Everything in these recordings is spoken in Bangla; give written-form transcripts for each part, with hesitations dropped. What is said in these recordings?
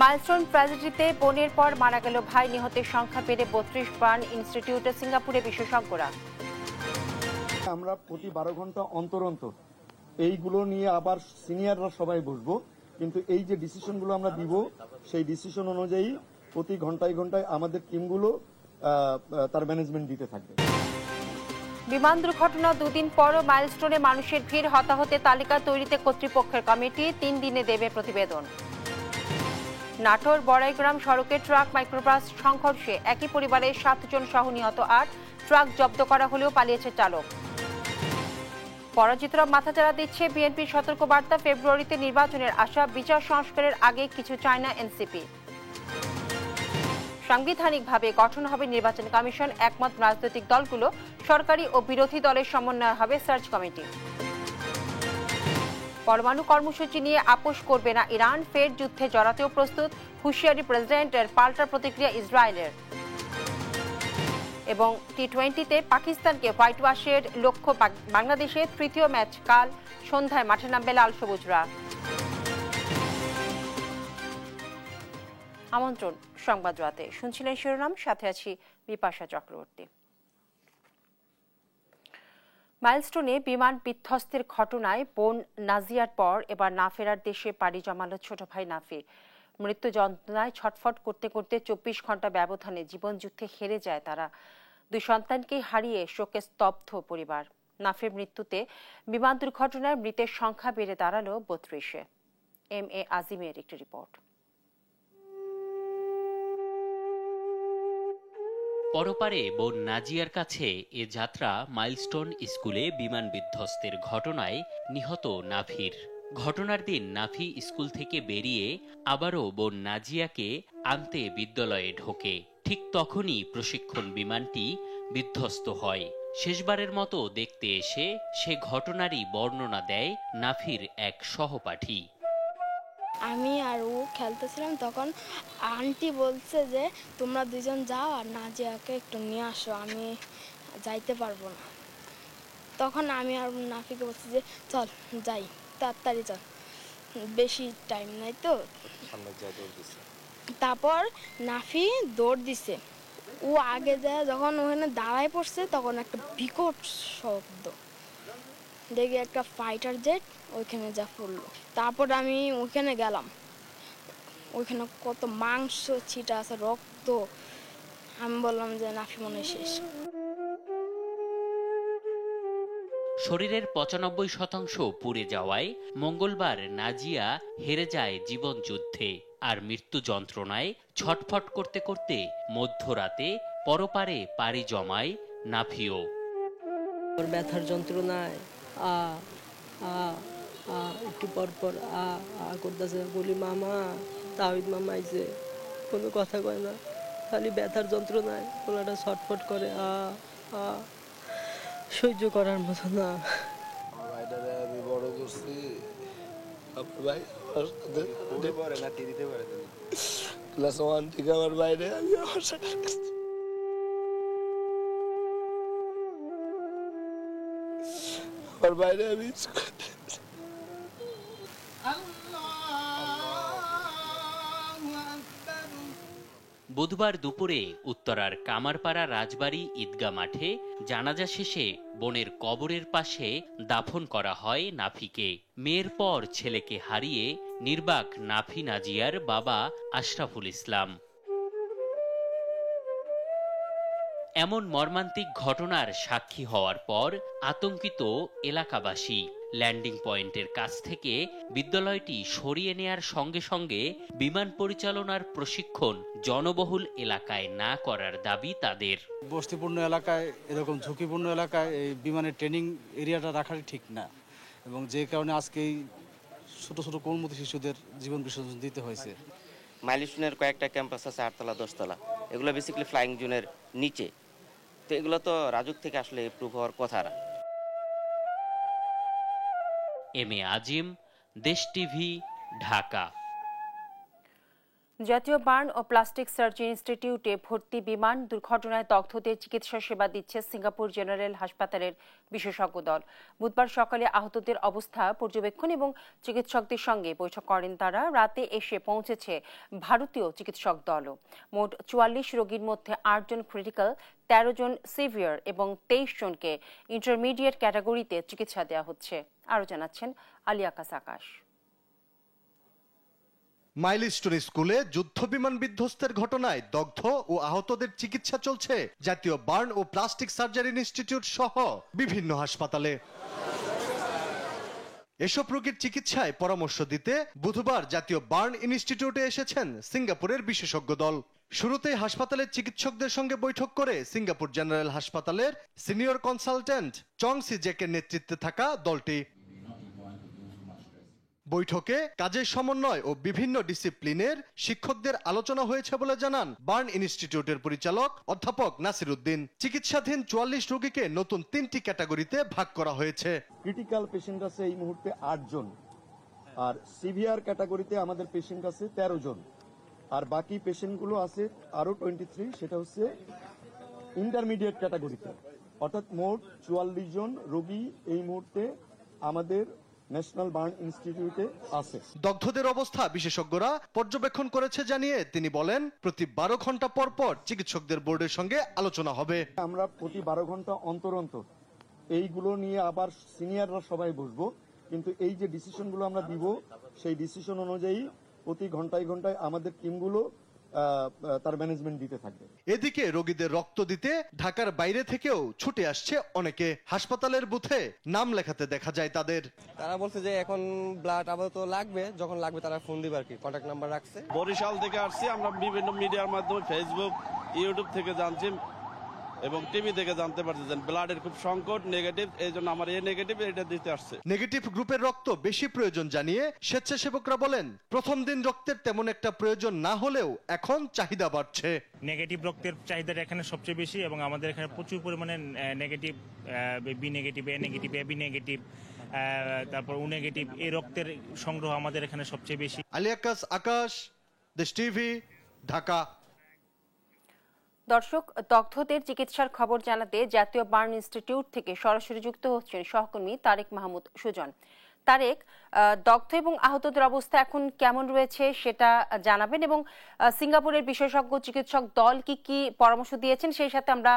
মাইলস্টোন ট্র্যাজেডিতে বোনের পর মারা গেল ভাই, নিহতের সংখ্যা বেড়ে 32। বার্ন ইনস্টিটিউটে সিঙ্গাপুরে বিশেষজ্ঞরা। আমরা প্রতি 12 ঘন্টা অন্তর অন্তর এইগুলো নিয়ে আবার সিনিয়ররা সবাই বসবো, কিন্তু এই যে ডিসিশনগুলো আমরা দিব সেই ডিসিশন অনুযায়ী প্রতি ঘন্টায় ঘন্টায় আমাদের টিমগুলো তার ম্যানেজমেন্ট দিতে থাকবে। বিমান দুর্ঘটনা দুদিন পরও মাইলস্টোনে মানুষের ভিড়, হতাহতের তালিকা তৈরিতে কর্তৃপক্ষের কমিটি 3 দিনে দেবে প্রতিবেদন। নাটোর বড়াইগ্রাম সড়কে ট্রাক মাইক্রোবাস সংঘর্ষে একই পরিবারের 7 জন সহ নিহত 8। ট্রাক জব্দ করা হলেও পালিয়েছে চালক। পরাজিতরা মাথাচাড়া দিচ্ছে বিএনপির সতর্কবার্তা, ফেব্রুয়ারিতে নির্বাচনের আশা, বিচার সংস্কারের আগে কিছু চায় না এনসিপি। সাংবিধানিকভাবে গঠন হবে নির্বাচন কমিশন, একমত রাজনৈতিক দলগুলো, সরকারি ও বিরোধী দলের সমন্বয় হবে সার্চ কমিটি। পরমাণু কর্মসূচি নিয়ে আপোষ করবে না ইরান, ফের যুদ্ধে জড়াতেও প্রস্তুত, হুঁশিয়ারি প্রেসিডেন্টের, পাল্টা প্রতিক্রিয়া ইসরায়েলের। এবং টি-20তে পাকিস্তানকে হোয়াইট ওয়াশের লক্ষ্য বাংলাদেশের তৃতীয় ম্যাচ কাল সন্ধ্যায় মাঠে নামবে লাল সবুজরা। আমন্ত্রণ সংবাদ রাতে, শুনছিলেন শিরোনাম, সাথে আছি বিপাশা চক্রবর্তী। মাইলস্টোনে বিমান বিধ্বস্তের ঘটনায় বোন নাজিয়ার পর এবার না ফেরার দেশে পাড়ি জমালো ছোট ভাই নাফি। মৃত্যু যন্ত্রণায় ছটফট করতে করতে 24 ঘন্টা ব্যবধানে জীবনযুদ্ধে হেরে যায় তারা। 2 সন্তানকে হারিয়ে শোকে স্তব্ধ পরিবার। নাফির মৃত্যুতে বিমান দুর্ঘটনায় মৃতের সংখ্যা বেড়ে দাঁড়ালো 32-এ। MA আজিমের একটি রিপোর্ট। পরপারে বোন নাজিয়ার কাছে এ যাত্রা মাইলস্টোন স্কুলে বিমান বিধ্বস্তের ঘটনায় নিহত নাফির। ঘটনার দিন নাফি স্কুল থেকে বেরিয়ে আবারও বোন নাজিয়াকে আনতে বিদ্যালয়ে ঢোকে। ঠিক তখনই প্রশিক্ষণ বিমানটি বিধ্বস্ত হয়। শেষবারের মতো দেখতে এসে সে ঘটনারই বর্ণনা দেয় নাফির এক সহপাঠী। আমি আর ও খেলতেছিলাম, তখন আন্টি বলছে যে তোমরা দুজন যাও আর নাজিয়াকে একটু নিয়ে আসো, আমি যাইতে পারবো না। তখন আমি আর নাফিকে বলছি যে চল যাই, তাড়াতাড়ি চল, বেশি টাইম নাই তো। তারপর নাফি দৌড় দিছে। ও আগে যায়, যখন ওখানে দাঁড়ায় পড়ছে তখন একটা বিকট শব্দ দেখে একটা ফাইটার জেট ওইখানে যা পড়লো। তারপর আমি ওইখানে গেলাম, ওইখানে কত মাংস ছিটা আছে, রক্ত। আমি বললাম যে নাফি মনে শেষ। শরীরের 95% পুড়ে যাওয়ায় মঙ্গলবার নাজিয়া হেরে যায় জীবন যুদ্ধে, আর মৃত্যু যন্ত্রণায় ছটফট করতে করতে মধ্যরাতে পরপারে পাড়ি জমায় নাফিও। ব্যথার যন্ত্রণায় একটু পর পর করতেছে, বলি মামা, তাহিদ মামা আইছে, কোনো কথা কয় না, খালি ব্যথার যন্ত্রণায় গলাটা ছটফট করে, সহ্য করার মতো না। আমি বড় করছি, ক্লাস 1 থেকে আমার বাইরে, আমি আমার বাইরে আমি বুধবার দুপুরে উত্তরার কামারপাড়া রাজবাড়ী ঈদগাহ মাঠে জানাজা শেষে বোনের কবরের পাশে দাফন করা হয় নাফিকে। মেয়ের পর ছেলেকে হারিয়ে নির্বাক নাফি নাজিয়ার বাবা আশরাফুল ইসলাম। এমন মর্মান্তিক ঘটনার সাক্ষী হওয়ার পর আতঙ্কিত এলাকাবাসী। ল্যান্ডিং পয়েন্টের কাছ থেকে বিদ্যালয়টি সরিয়ে নেয়ার সঙ্গে সঙ্গে বিমান পরিচালনার প্রশিক্ষণ জনবহুল এলাকায় না করার দাবি তাদের। বস্তিপূর্ণ এলাকায়, এরকম ঝুঁকিপূর্ণ এলাকায় এই বিমানের ট্রেনিং এরিয়াটা রাখাই ঠিক না, এবং যে কারণে আজকে এই ছোট ছোট কোমলমতি শিশুদের জীবন বিসর্জন দিতে হয়েছে। মাইলস্টোনের কয়েকটা ক্যাম্পাস আছে 8 তলা 10 তলা, এগুলো বেসিক্যালি ফ্লাইং জোনের নিচে, তো এগুলো তো রাজুক থেকে আসলে এপ্রুভ হওয়ার কথা না। MA আজিম, দেশ টিভি, ঢাকা। জাতীয় বার্ন ও প্লাস্টিক সার্জারি ইনস্টিটিউটে ভর্তি বিমান দুর্ঘটনায় দগ্ধদের চিকিৎসা সেবা দিচ্ছে সিঙ্গাপুর জেনারেল হাসপাতালের বিশেষজ্ঞ দল। বুধবার সকালে আহতদের অবস্থা পর্যবেক্ষণ এবং চিকিৎসকদের সঙ্গে বৈঠক করেন তারা। রাতে এসে পৌঁছেছে ভারতীয় চিকিৎসক দলও। মোট ৪৪ রোগীর মধ্যে ৮ জন ক্রিটিক্যাল, ১৩ জন সিভিয়ার এবং ২৩ জনকে ইন্টারমিডিয়েট ক্যাটাগরিতে চিকিৎসা দেওয়া হচ্ছে। আরও জানাচ্ছেন আলী আকাশ আকাশ। মাইলস্টোন স্কুলে যুদ্ধ বিমান বিধ্বস্তের ঘটনায় দগ্ধ ও আহতদের চিকিৎসা চলছে জাতীয় বার্ন ও প্লাস্টিক সার্জারি ইনস্টিটিউট সহ বিভিন্ন হাসপাতালে। এসব রোগীর চিকিৎসায় পরামর্শ দিতে বুধবার জাতীয় বার্ন ইনস্টিটিউটে এসেছেন সিঙ্গাপুরের বিশেষজ্ঞ দল। শুরুতেই হাসপাতালের চিকিৎসকদের সঙ্গে বৈঠক করে সিঙ্গাপুর জেনারেল হাসপাতালের সিনিয়র কনসালটেন্ট চং সি জেকের নেতৃত্বে থাকা দলটি। বৈঠকে কাজের সমন্বয় ও বিভিন্ন ডিসিপ্লিনের শিক্ষকদের আলোচনা হয়েছে বলে জানান বার্ন ইনস্টিটিউটের পরিচালক অধ্যাপক নাসির উদ্দিন। চিকিৎসাধীন ৪৪ রোগীকে নতুন ৩টি ক্যাটাগরিতে ভাগ করা হয়েছে। ক্রিটিক্যাল পেশেন্ট আছে এই মুহূর্তে ৮ জন, আর সিভিয়ার ক্যাটাগরিতে আমাদের পেশেন্ট আছে ১৩ জন, আর বাকি পেশেন্টগুলো আছে আরো 23, সেটা হচ্ছে ইন্টারমিডিয়েট ক্যাটাগরিতে। অর্থাৎ মোট ৪৪ জন রোগী এই মুহূর্তে আমাদের ন্যাশনাল বার্ন ইনস্টিটিউটে আছে। দগ্ধদের অবস্থা বিশেষজ্ঞরা পর্যবেক্ষণ করেছে জানিয়ে তিনি বলেন, প্রতি ১২ ঘন্টা পর পর চিকিৎসকদের বোর্ডের সঙ্গে আলোচনা হবে। আমরা প্রতি ১২ ঘন্টা অন্তর অন্তর এইগুলো নিয়ে আবার সিনিয়ররা সবাই বসবো, কিন্তু এই যে ডিসিশনগুলো আমরা দিব সেই ডিসিশন অনুযায়ী প্রতি ঘন্টায় ঘন্টায় আমাদের টিমগুলো তার ম্যানেজমেন্ট দিতে থাকবে। এদিকে রোগীদের রক্ত দিতে ঢাকার বাইরে থেকেও ছুটে আসছে অনেকে। হাসপাতালের বুথে নাম লেখাতে দেখা যায় তাদের। তারা বলছে যে এখন ব্লাড আপাতত লাগবে, যখন লাগবে তারা ফোন দিবে আর কি, কন্ট্যাক্ট নাম্বার রাখছে। বরিশাল থেকে আসছি আমরা, বিভিন্ন মিডিয়ার মাধ্যমে ফেসবুক, ইউটিউব থেকে জানছি এবং টিভি থেকে জানতে পারছি যে ব্লাডের খুব সংকট, নেগেটিভ, এই জন্য আমার এই নেগেটিভ এটা দিতে আসছে। নেগেটিভ গ্রুপের রক্ত বেশি প্রয়োজন জানিয়ে স্বেচ্ছাসেবকরা বলেন, প্রথম দিন রক্তের তেমন একটা প্রয়োজন না হলেও এখন চাহিদা বাড়ছে। নেগেটিভ রক্তের চাহিদাটা এখানে সবচেয়ে বেশি এবং আমাদের এখানে প্রচুর পরিমাণে নেগেটিভ, বি নেগেটিভ, এ নেগেটিভ, এবি নেগেটিভ, তারপর ও নেগেটিভ, এই রক্তের সংগ্রহ আমাদের এখানে সবচেয়ে বেশি। আলী আকাশ, দেশ টিভি, ঢাকা। দর্শক, দগ্ধদের চিকিৎসার খবর জানাতে জাতীয় বার্ন ইনস্টিটিউট থেকে সরাসরি যুক্ত হচ্ছেন সহকর্মী তারেক মাহমুদ সুজন। তারেক, দগ্ধ এবং আহতদের অবস্থা এখন কেমন রয়েছে সেটা জানাবেন, এবং সিঙ্গাপুরের বিশেষজ্ঞ চিকিৎসক দল কি কি পরামর্শ দিয়েছেন সেই সাথে আমরা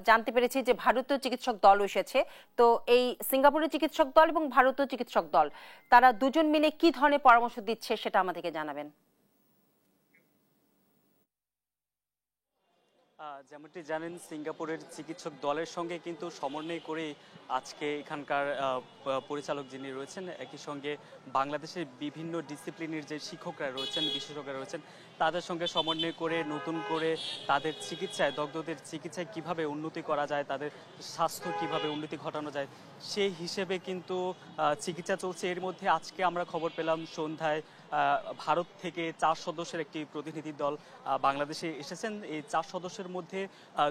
জানতে পেরেছি যে ভারতীয় চিকিৎসক দল এসেছে। তো এই সিঙ্গাপুরের চিকিৎসক দল এবং ভারতীয় চিকিৎসক দল তারা দুজন মিলে কি ধরনের পরামর্শ দিচ্ছে সেটা আমাদেরকে জানাবেন। যেমনটি জানেন, সিঙ্গাপুরের চিকিৎসক দলের সঙ্গে কিন্তু সমন্বয় করে আজকে এখানকার পরিচালক যিনি রয়েছেন, একই সঙ্গে বাংলাদেশের বিভিন্ন ডিসিপ্লিনের যে শিক্ষকরা রয়েছেন, বিশেষজ্ঞরা রয়েছেন, তাদের সঙ্গে সমন্বয় করে নতুন করে তাদের চিকিৎসায়, দগ্ধদের চিকিৎসায় কিভাবে উন্নতি করা যায়, তাদের স্বাস্থ্য কিভাবে উন্নতি ঘটানো যায় সেই হিসেবে কিন্তু চিকিৎসা চলছে। এর মধ্যে আজকে আমরা খবর পেলাম সন্ধ্যায় ভারত থেকে ৪ সদস্যের একটি প্রতিনিধি দল বাংলাদেশে এসেছেন। এই ৪ সদস্যের মধ্যে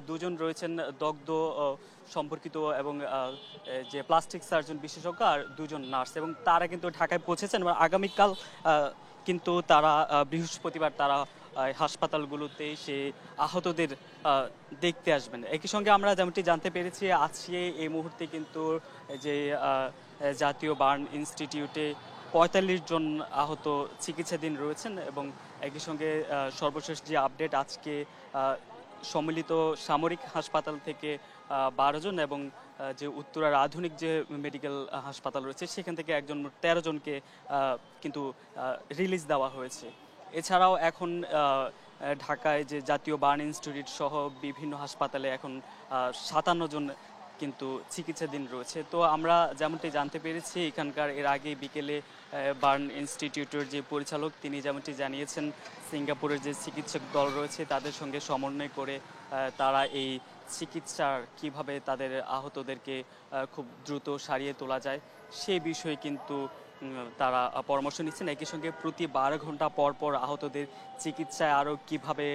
২ জন রয়েছেন দগ্ধ সম্পর্কিত এবং যে প্লাস্টিক সার্জন বিশেষজ্ঞ, আর ২ জন নার্স, এবং তারা কিন্তু ঢাকায় পৌঁছেছেন এবং আগামীকাল কিন্তু তারা বৃহস্পতিবার তারা হাসপাতালগুলোতে সে আহতদের দেখতে আসবেন। একই সঙ্গে আমরা যেমনটি জানতে পেরেছি আজকে এই মুহূর্তে কিন্তু যে জাতীয় বার্ন ইনস্টিটিউটে ৪৫ জন আহত চিকিৎসাধীন রয়েছেন, এবং একই সঙ্গে সর্বশেষ যে আপডেট, আজকে সম্মিলিত সামরিক হাসপাতাল থেকে ১২ জন এবং যে উত্তরার আধুনিক যে মেডিকেল হাসপাতাল রয়েছে সেখান থেকে ১৩ জনকে কিন্তু রিলিজ দেওয়া হয়েছে। এছাড়াও এখন ঢাকায় যে জাতীয় বার্ন ইনস্টিটিউট সহ বিভিন্ন হাসপাতালে এখন ৫৭ জন কিন্তু চিকিৎসাধীন রয়েছে। তো আমরা যেমনটি জানতে পেরেছি এখানকার এর আগে বিকেলে বার্ন ইনস্টিটিউটের যে পরিচালক তিনি যেমনটি জানিয়েছেন, সিঙ্গাপুরের যে চিকিৎসক দল রয়েছে তাদের সঙ্গে সমন্বয় করে তারা এই চিকিৎসার কিভাবে তাদের আহতদেরকে খুব দ্রুত সারিয়ে তোলা যায় সেই বিষয়ে কিন্তু তারা পরামর্শ নিচ্ছেন। একই সঙ্গে প্রতি ১২ ঘন্টা পর পর আহতদের চিকিৎসায় আরও কিভাবে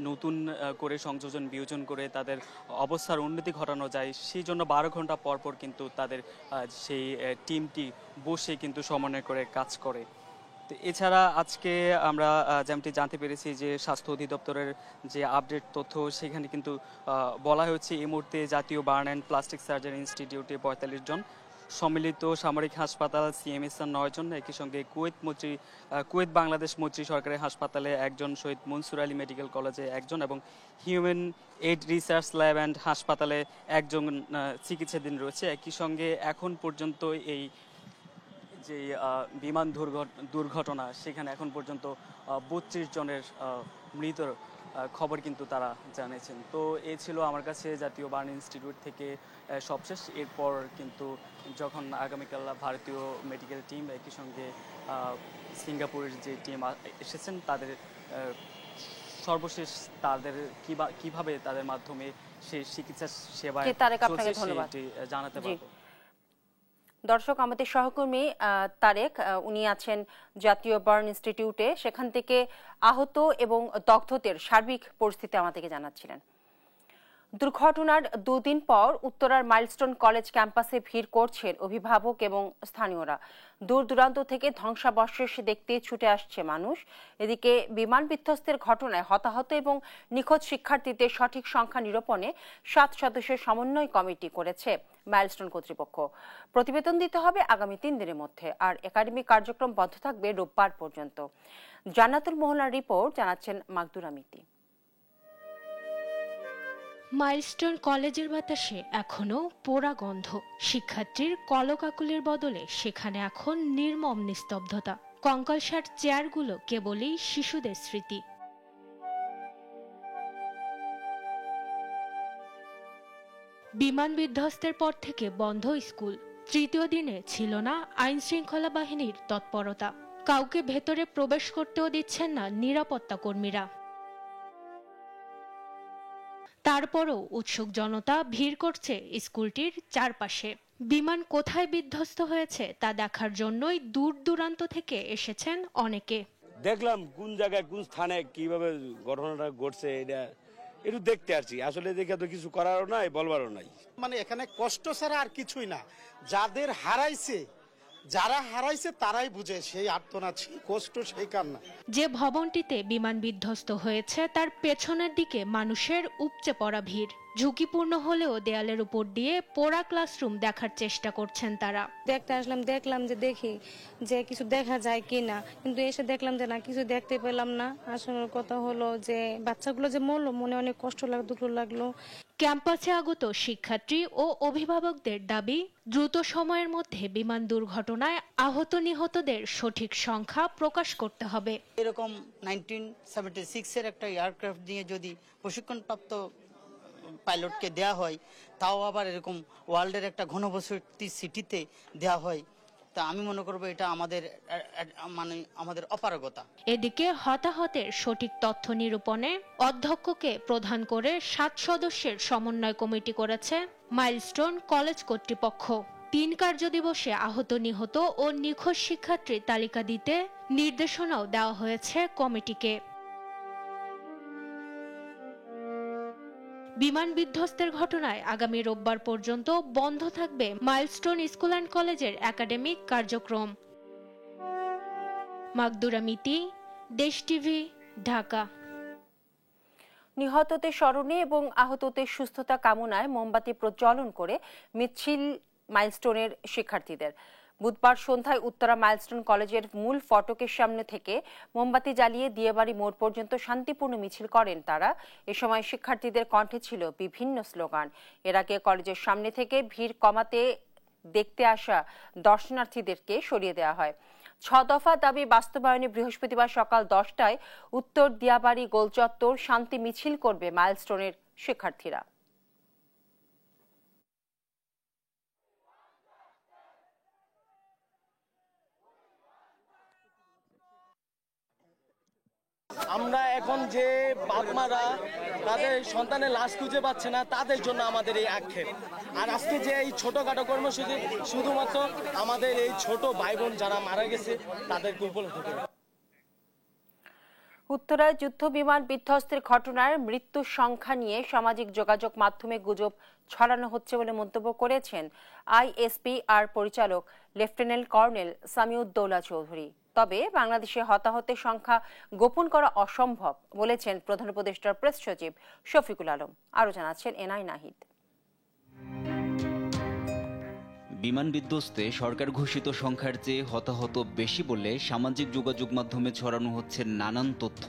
নতুন করে সংযোজন বিয়োজন করে তাদের অবস্থার উন্নতি ঘটানো যায় সেই জন্য ১২ ঘন্টা পর পর কিন্তু তাদের সেই টিমটি বসে কিন্তু সমন্বয় করে কাজ করে। তো এছাড়া আজকে আমরা যেমনটি জানতে পেরেছি যে স্বাস্থ্য অধিদপ্তরের যে আপডেট তথ্য সেখানে কিন্তু বলা হয়েছে এই মুহূর্তে জাতীয় বার্ন অ্যান্ড প্লাস্টিক সার্জারি ইনস্টিটিউটে ৪৫ জন, সম্মিলিত সামরিক হাসপাতাল সিএমএসআর ৯ জন, একই সঙ্গে কুয়েত বাংলাদেশ মৈত্রী সরকারি হাসপাতালে ১ জন, শহীদ মনসুর আলী মেডিকেল কলেজে ১ জন এবং human aid research lab and হাসপাতালে ১ জন চিকিৎসাধীন রয়েছে। একই সঙ্গে এখন পর্যন্ত এই যে বিমান দুর্ঘটনা সেখানে এখন পর্যন্ত ৩২ জনের মৃত খবর কিন্তু তারা জানিয়েছেন। তো এই ছিল আমার কাছে জাতীয় বার্ন ইনস্টিটিউট থেকে সবশেষ। এরপর কিন্তু যখন আগামীকাল ভারতীয় মেডিকেল টিম একই সঙ্গে সিঙ্গাপুরের যে টিম এসেছেন তাদের সর্বশেষ তাদের কিভাবে তাদের মাধ্যমে সেই চিকিৎসা সেবায় জানাতে পারবো। দর্শক, আমাদের সহকর্মী তারেক, উনি আছেন জাতীয় বার্ন ইনস্টিটিউটে, সেখান থেকে আহত এবং দগ্ধদের সার্বিক পরিস্থিতি আমাদেরকে জানাচ্ছিলেন। দুর্ঘটনার দুদিন পর উত্তরার মাইলস্টোন কলেজ ক্যাম্পাসে ভিড় করছেন অভিভাবক এবং স্থানীয়রা। দূর দূরান্ত থেকে ধ্বংসাবশেষ দেখতে ছুটে আসছে মানুষ। এদিকে বিমান বিধ্বস্তের ঘটনায় হতাহত এবং নিখোঁজ শিক্ষার্থীদের সঠিক সংখ্যা নিরূপণে 7 সদস্যের সমন্বয় কমিটি করেছে মাইলস্টোন কর্তৃপক্ষ। প্রতিবেদন দিতে হবে আগামী 3 দিনের মধ্যে, আর একাডেমিক কার্যক্রম বন্ধ থাকবে রোববার পর্যন্ত। জান্নাতুল মোহনার রিপোর্ট, জানাচ্ছেন মাকদুরা মিতি। মাইলস্টোন কলেজের বাতাসে এখনো পোড়া গন্ধ। শিক্ষার্থীর কলকাকলির বদলে সেখানে এখন নির্মম নিস্তব্ধতা। কঙ্কালসার চেয়ারগুলো কেবলই শিশুদের স্মৃতি। বিমান বিধ্বস্তের পর থেকে বন্ধ স্কুল। তৃতীয় দিনে ছিল না আইন শৃঙ্খলা বাহিনীর তৎপরতা। কাউকে ভেতরে প্রবেশ করতেও দিচ্ছেন না নিরাপত্তা কর্মীরা। তারপরও উৎসুক জনতা ভিড় করছে স্কুলটির চারপাশে। বিমান কোথায় বিধ্বস্ত হয়েছে তা দেখার জন্যই দূর দূরান্ত থেকে এসেছেন অনেকে। দেখলাম কোন জায়গায় কোন স্থানে কিভাবে ঘটনাটা ঘটছে এটা একটু দেখতে আসছি। আসলে দেখে তো কিছু করারও নাই, বলবারও নাই। মানে এখানে কষ্ট ছাড়া আর কিছুই না। যারা হারাইছে তারাই বুঝে সেই আর্তনাদ, সেই কষ্ট, সেই কান্না। যে ভবনটিতে বিমান বিধ্বস্ত হয়েছে তার পেছনের দিকে মানুষের উপচে পড়া ভিড়। ঝুঁকিপূর্ণ হলেও দেয়ালের উপর দিয়ে পোড়া ক্লাসরুম দেখার চেষ্টা করছেন তারা। দেখলাম যে কিছু দেখা যায় কিনা, কিন্তু এসে দেখলাম যে না, কিছু দেখতে পেলাম না। আসলে কথা হলো যে বাচ্চাগুলো যে মরলো, মনে অনেক কষ্ট লাগলো। ক্যাম্পাসে আগত শিক্ষার্থী ও অভিভাবকদের দাবি, দ্রুত সময়ের মধ্যে বিমান দুর্ঘটনায় আহত নিহতদের সঠিক সংখ্যা প্রকাশ করতে হবে। এরকম 1976 এর একটা এয়ারক্রাফট নিয়ে যদি প্রশিক্ষণপ্রাপ্ত পাইলটকে দেয়া হয়, তাও আবার এরকম ওয়ার্ল্ডের একটা ঘনবসতি সিটিতে দেয়া হয়, তা আমি মনে করব এটা আমাদের অপারগতা। এদিকে হতাহতের সঠিক তথ্য নিরূপণে অধ্যক্ষকে প্রধান করে 7 সদস্যের সমন্বয় কমিটি করেছে মাইলস্টোন কলেজ কর্তৃপক্ষ। 3 কার্যদিবসে আহত, নিহত ও নিখোঁজ শিক্ষার্থীর তালিকা দিতে নির্দেশনাও দেওয়া হয়েছে কমিটিকে। বিমান বিধ্বস্তের ঘটনায় আগামী রোববার পর্যন্ত বন্ধ থাকবে মাইলস্টোন স্কুল অ্যান্ড কলেজের একাডেমিক কার্যক্রম। মাকদুরা মিতি, দেশ টিভি, ঢাকা। নিহতদের স্মরণে এবং আহতদের সুস্থতা কামনায় মোমবাতি প্রজ্বলন করে মিছিল মাইলস্টোনের শিক্ষার্থীদের। বুধবার সন্ধ্যায় উত্তরা মাইলস্টোন কলেজের মূল ফটকের সামনে থেকে মোমবাতি জ্বালিয়ে দিয়াবাড়ি মোড় পর্যন্ত শান্তিপূর্ণ মিছিল করেন তারা। এ সময় শিক্ষার্থীদের কণ্ঠে ছিল বিভিন্ন স্লোগান। এর আগে কলেজের সামনে থেকে ভিড় কমাতে দেখতে আসা দর্শনার্থীদেরকে সরিয়ে দেওয়া হয়। 6 দফা দাবি বাস্তবায়নে বৃহস্পতিবার সকাল 10টায় উত্তর দিয়াবাড়ি গোলচত্বর শান্তি মিছিল করবে মাইলস্টোনের শিক্ষার্থীরা। আমরা এখন যে বাপ-মারা তাদের সন্তানের লাশ খুঁজে পাচ্ছে না, তাদের জন্য আমাদের এই আক্ষেপ। আর আজকে যে এই ছোটখাটো কর্মসূচি শুধুমাত্র আমাদের এই ছোট ভাই বোন যারা মারা গেছে তাদেরকে উপলব্ধ করে। উত্তরায় যুদ্ধ বিমান বিধ্বস্তের ঘটনার মৃত্যুর সংখ্যা নিয়ে সামাজিক যোগাযোগ মাধ্যমে গুজব ছড়ানো হচ্ছে বলে মন্তব্য করেছেন আইএসপিআর পরিচালক লেফটেন্যান্ট কর্নেল সামিউদ্দৌলা চৌধুরী। তবে বাংলাদেশে হতাহতের সংখ্যা গোপন করা অসম্ভব বলেছেন প্রধান উপদেষ্টার প্রেস সচিব শফিকুল আলম। আরও জানাচ্ছেন এনআই নাহিদ। বিমান বিধ্বস্তে সরকার ঘোষিত সংখ্যার চেয়ে হতাহত বেশি বলে সামাজিক যোগাযোগ মাধ্যমে ছড়ানো হচ্ছে নানান তথ্য।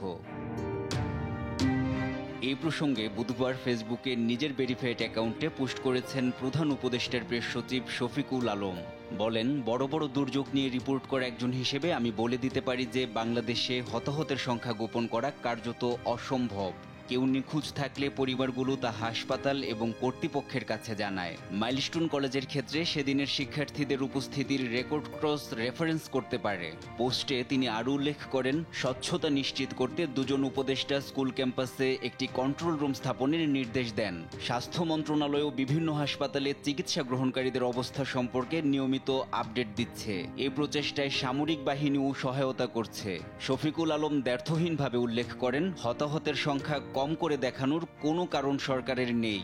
এই প্রসঙ্গে বুধবার ফেসবুকে নিজের ভেরিফাইড অ্যাকাউন্টে পোস্ট করেছেন প্রধান উপদেষ্টার প্রেস সচিব শফিকুল আলম। বলেন, বড় বড় দুর্যোগ নিয়ে রিপোর্ট করা একজন হিসেবে আমি বলে দিতে পারি যে বাংলাদেশে হতাহতের সংখ্যা গোপন করা কার্যত অসম্ভব। কেউ নিখোঁজ থাকলে পরিবারগুলো তা হাসপাতাল এবং কর্তৃপক্ষের কাছে জানায়। মাইলস্টোন কলেজের ক্ষেত্রে সেদিনের শিক্ষার্থীদের উপস্থিতির রেকর্ড ক্রস রেফারেন্স করতে পারে। পোস্টে তিনি আরও উল্লেখ করেন, স্বচ্ছতা নিশ্চিত করতে দুজন উপদেষ্টা স্কুল ক্যাম্পাসে একটি কন্ট্রোল রুম স্থাপনের নির্দেশ দেন। স্বাস্থ্য মন্ত্রণালয়ও বিভিন্ন হাসপাতালে চিকিৎসা গ্রহণকারীদের অবস্থা সম্পর্কে নিয়মিত আপডেট দিচ্ছে। এই প্রচেষ্টায় সামরিক বাহিনীও সহায়তা করছে। শফিকুল আলম দ্ব্যর্থহীনভাবে উল্লেখ করেন, হতাহতের সংখ্যা কম করে দেখানোর কোনো কারণ সরকারের নেই।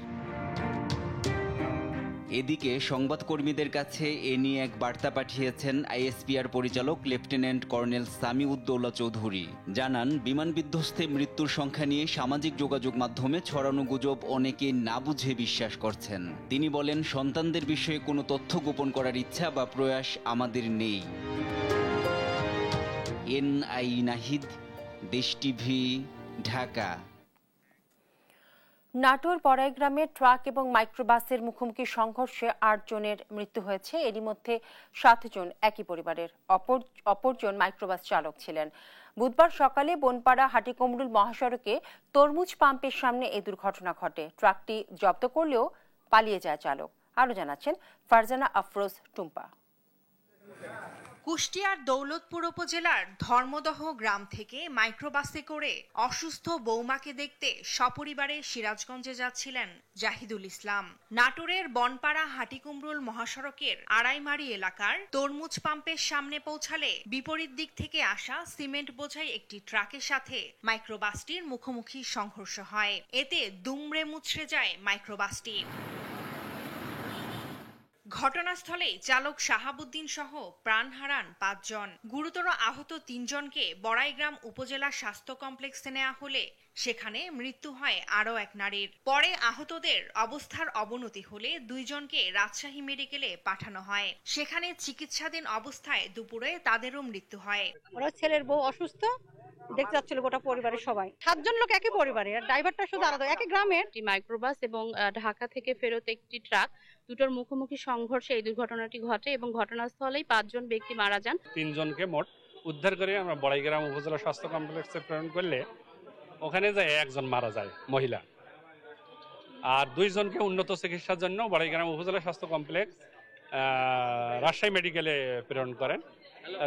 এদিকে সংবাদকর্মীদের কাছে এ নিয়ে এক বার্তা পাঠিয়েছেন আইএসপিআর পরিচালক লেফটেন্যান্ট কর্নেল সামিউদ্দৌলা চৌধুরী। জানান, বিমান বিধ্বস্তে মৃত্যুর সংখ্যা নিয়ে সামাজিক যোগাযোগ মাধ্যমে ছড়ানো গুজব অনেকে না বুঝে বিশ্বাস করছেন। তিনি বলেন, সন্তানদের বিষয়ে কোনো তথ্য গোপন করার ইচ্ছা বা প্রয়াস আমাদের নেই। এনআই নাহিদ, দেশ টিভি, ঢাকা। নাটোর পড়াই গ্রামে ট্রাক এবং মাইক্রোবাসের মুখোমুখি সংঘর্ষে ৮ জনের মৃত্যু হয়েছে। এরই মধ্যে ৭ জন একই পরিবারের। অপরজন মাইক্রোবাস চালক ছিলেন। বুধবার সকালে বনপাড়া হাটিকুমরুল মহাসড়কে তরমুজ পাম্পের সামনে এই দুর্ঘটনা ঘটে। ট্রাকটি জব্দ করলেও পালিয়ে যায় চালক। আরও জানাচ্ছেন ফারজানা আফরোজ টুম্পা। কুষ্টিয়ার দৌলতপুর উপজেলার ধর্মদহ গ্রাম থেকে মাইক্রোবাসে করে অসুস্থ বৌমাকে দেখতে সপরিবারে সিরাজগঞ্জে যাচ্ছিলেন জাহিদুল ইসলাম। নাটোরের বনপাড়া হাটিকুমরুল মহাসড়কের আড়াইমারি এলাকার তরমুজ পাম্পের সামনে পৌঁছালে বিপরীত দিক থেকে আসা সিমেন্ট বোঝাই একটি ট্রাকের সাথে মাইক্রোবাসটির মুখোমুখি সংঘর্ষ হয়। এতে দুমড়ে মুচড়ে যায় মাইক্রোবাসটি। ঘটনাস্থলে চালক শাহাবুদ্দিন সহ প্রাণ হারান ৫ জন। গুরুতর আহত ৩ জনকে বড়াইগ্রাম উপজেলা স্বাস্থ্য কমপ্লেক্সে নেওয়া হলে সেখানে মৃত্যু হয় আরও এক নারীর। পরে আহতদের অবস্থার অবনতি হলে ২ জনকে রাজশাহী মেডিকেলে পাঠানো হয়। সেখানে চিকিৎসাধীন অবস্থায় দুপুরে তাদেরও মৃত্যু হয়। ওরা ছেলের বউ অসুস্থ, দেখতে যাচ্ছিল গোটা পরিবারের সবাই। ৭ জন লোক একই পরিবারের, আর ড্রাইভারটা শুধু আলাদা, একই গ্রামের। মাইক্রোবাস এবং ঢাকা থেকে ফেরত একটি ট্রাক, দুটোর মুখোমুখি সংঘর্ষে এই দুর্ঘটনাটি ঘটে এবং ঘটনাস্থলেই ৫ জন ব্যক্তি মারা যান। ৩ জনকে মোট উদ্ধার করে আমরা বড়াইগ্রাম উপজেলা স্বাস্থ্য কমপ্লেক্সে প্রেরণ করলে ওখানে যায় ১ জন মারা যায়, মহিলা। আর ২ জনকে উন্নত চিকিৎসার জন্য বড়াইগ্রাম উপজেলা স্বাস্থ্য কমপ্লেক্স রাজশাহী মেডিকেলে প্রেরণ করেন।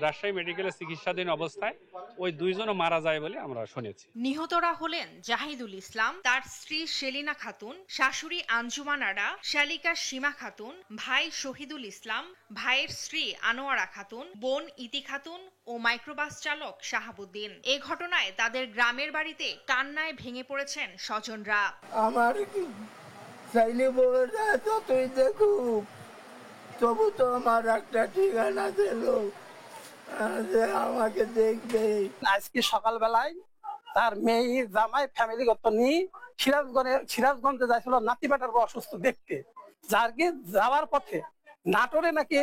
রাজশাহী মেডিকেলে চিকিৎসাধীন অবস্থায় ওই ২ জনও মারা যায় বলে আমরা শুনেছি। নিহতরা হলেন জাহিদুল ইসলাম, তার স্ত্রী সেলিনা খাতুন, শাশুড়ি আঞ্জুমান আরা, শালিকা সীমা খাতুন, ভাই শহীদুল ইসলাম, ভাইয়ের স্ত্রী আনোয়ারা খাতুন, বোন ইতি খাতুন ও মাইক্রোবাস চালক শাহাবুদ্দিন। এ ঘটনায় তাদের গ্রামের বাড়িতে কান্নায় ভেঙে পড়েছেন স্বজনরা। আমার চাইলে বউরা যতই দেখুক, তবু তো আমার একটা ঠিকানা ছিল, আমাকে দেখবে। আজকে সকালবেলায় তার মেয়ে জামাই ফ্যামিলিগত নিয়ে সিরাজগঞ্জে যাইছিল নাতি বেটার অসুস্থ দেখতে, যারকে যাওয়ার পথে নাটোরে নাকি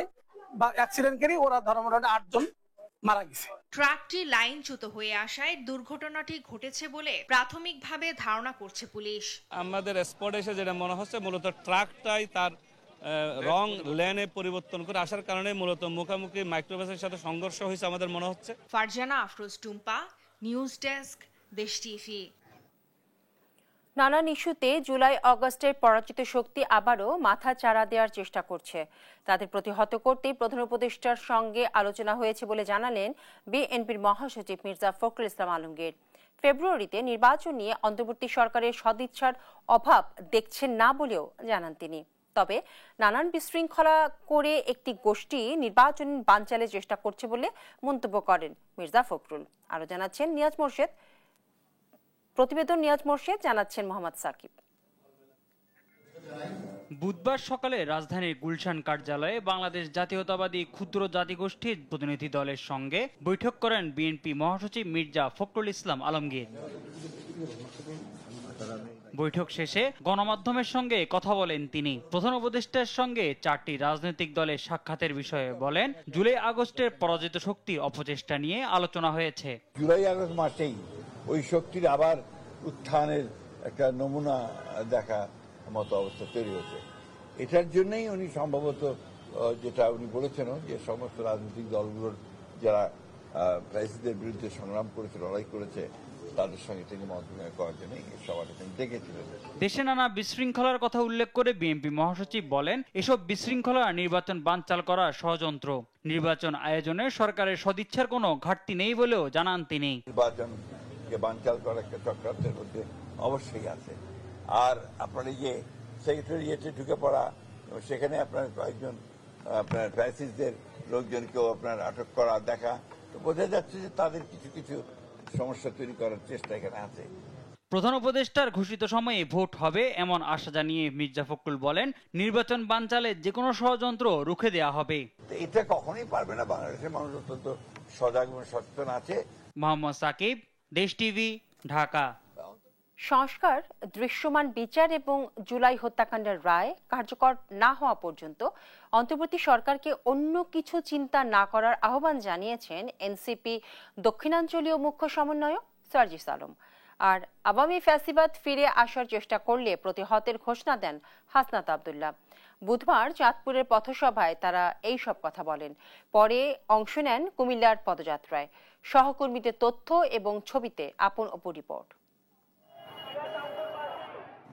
অ্যাক্সিডেন্ট করে ওরা ধর্মঘটে ৮ জন মারা গেছে। ট্রাকটি লাইনচ্যুত হয়ে আসায় দুর্ঘটনাটি ঘটেছে বলে প্রাথমিকভাবে ধারণা করছে পুলিশ। আমাদের স্পটে এসে যেটা মনে হচ্ছে মূলত ট্রাকটাই তার রং লেনে পরিবর্তন করে আসার কারণে মূলত মুখোমুখি মাইক্রোবাসের সাথে সংঘর্ষ হয়েছে আমাদের মনে হচ্ছে। ফারজানা আফরোজ টুম্পা, নিউজ ডেস্ক, দেশ টিভি। নানান ইস্যুতে জুলাই আগস্টের পরাজিত শক্তি আবারও মাথা চাড়া দেওয়ার চেষ্টা করছে। তাদের প্রতিহত করতেই প্রধান উপদেষ্টার সঙ্গে আলোচনা হয়েছে বলে জানালেন বিএনপির মহাসচিব মির্জা ফখরুল ইসলাম আলমগীর। ফেব্রুয়ারিতে নির্বাচন নিয়ে অন্তর্বর্তী সরকারের সদিচ্ছার অভাব দেখছেন না বলেও জানান তিনি। তবে নানান বিশৃঙ্খলা করে একটি গোষ্ঠী নির্বাচন বানচালের চেষ্টা করছে বলে মন্তব্য করেন মির্জা ফখরুল। আরো জানাচ্ছেন নিয়াজ মোর্শেদ। প্রতিবেদন নিয়াজ মোর্শেদ, জানাচ্ছেন মোহাম্মদ সাকিব। বুধবার সকালে রাজধানীর গুলশান কার্যালয়ে বাংলাদেশ জাতীয়তাবাদী ক্ষুদ্র জাতিগোষ্ঠীর প্রতিনিধি দলের সঙ্গে বৈঠক করেন বিএনপি মহাসচিব মির্জা ফখরুল ইসলাম আলমগীর। বৈঠক শেষে গণমাধ্যমের সঙ্গে কথা বলেন তিনি। প্রধান উপদেষ্টার সঙ্গে 4টি রাজনৈতিক দলের সাক্ষাতের বিষয়ে বলেন, জুলাই আগস্টের পরাজিত শক্তির অপচেষ্টা নিয়ে আলোচনা হয়েছে। জুলাই আগস্ট মাসেই ওই শক্তির আবার উত্থানের একটা নমুনা দেখা মতো অবস্থা তৈরি হচ্ছে। এটার জন্যই উনি সম্ভবত যেটা উনি বলেছেন যে সমস্ত রাজনৈতিক দলগুলোর যারা ফ্যাসিস্টদের বিরুদ্ধে সংগ্রাম করেছে, লড়াই করেছে, তাদের সঙ্গে তিনি মত বিনিময় করার জন্য এই সভাটা তিনি ডেকেছিলেন। দেশে নানা বিশৃঙ্খলার কথা উল্লেখ করে বিএনপি মহাসচিব বলেন, এসব বিশৃঙ্খলা নির্বাচন বানচাল করার ষড়যন্ত্র। নির্বাচন আয়োজনে সরকারের সদিচ্ছার কোনো ঘাটতি নেই বলেও জানান তিনি। নির্বাচনকে বানচাল করার একটা চক্রান্তের মধ্যে অবশ্যই আছে। আর আপনার এই যে সেক্রেটারিয়েটে ঢুকে পড়া, সেখানে আপনার কয়েকজন আপনার ফ্যাসিস্টদের লোকজনকেও আপনার আটক করা দেখা, তো বোঝা যাচ্ছে যে তাদের কিছু কিছু সমস্যা তৈরি করার চেষ্টা এখানে আছে। প্রধান উপদেষ্টার ঘোষিত সময়ে ভোট হবে এমন আশা জানিয়ে মির্জা ফখরুল বলেন, নির্বাচন বানচালে যে কোনো ষড়যন্ত্র রুখে দেওয়া হবে। এটা কখনোই পারবে না। বাংলাদেশের মানুষ অত্যন্ত সজাগ এবং সচেতন আছে। মোহাম্মদ সাকিব, দেশ টিভি, ঢাকা। সংস্কার, দৃশ্যমান বিচার এবং জুলাই হত্যাকাণ্ডের রায় কার্যকর না হওয়া পর্যন্ত অন্তর্বর্তী সরকারকে অন্য কিছু চিন্তা না করার আহ্বান জানিয়েছেন এনসিপি দক্ষিণাঞ্চলীয় মুখ্য সমন্বয়ক সার্জিস আলম। আর আওয়ামী ফ্যাসিবাদ ফিরে আসার চেষ্টা করলে প্রতিহতের ঘোষণা দেন হাসনাত আব্দুল্লাহ। বুধবার চাঁদপুরের পথসভায় তারা এই সব কথা বলেন। পরে অংশ নেন কুমিল্লার পদযাত্রায়। সহকর্মীদের তথ্য এবং ছবিতে আপন অপর রিপোর্ট।